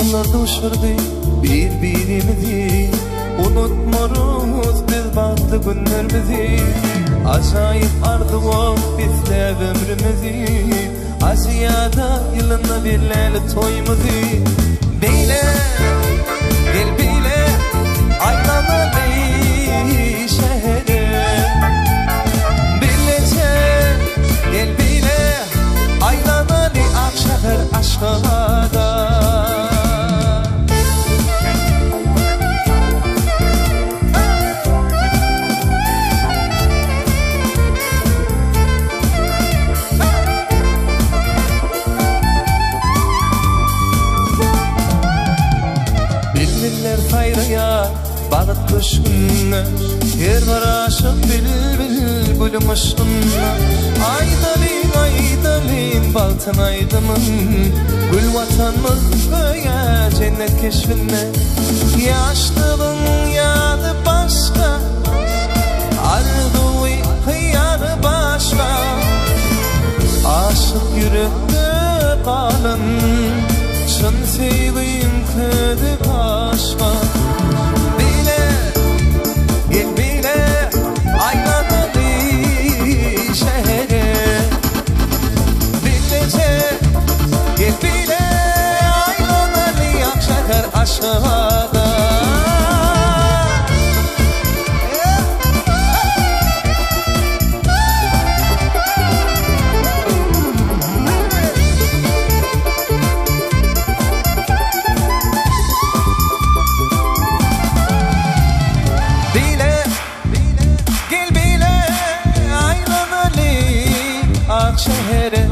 yollarda uçurdu birbirimizi. Unutmuruz biz bahtlı günlerimizi. Acayip ardı o bizde ömrümüzü. Aziyada yılında bir leyli toyumuzu. Beyle, gel beyle, aylanalı şehre. Beylece, gel beyle, aylanalı akşehir aşkada. Bilbiller sayraya bağıt düşkünler. Her var aşık bülbül gülüm aşkınlar. Aydalin aydalin baltan aydımın. Gül vatanımız göğe cennet keşfine. Yaşlılığın yadı başka, ardı hıyarı başka. Aşık yürekte kalın, çın sevdiğim kedi başka. Bile, gel bile, aylanalı şehre. Bilece, gel bile, aylanalı akşehir aşkada. Gel bile, aylanalı akşehire.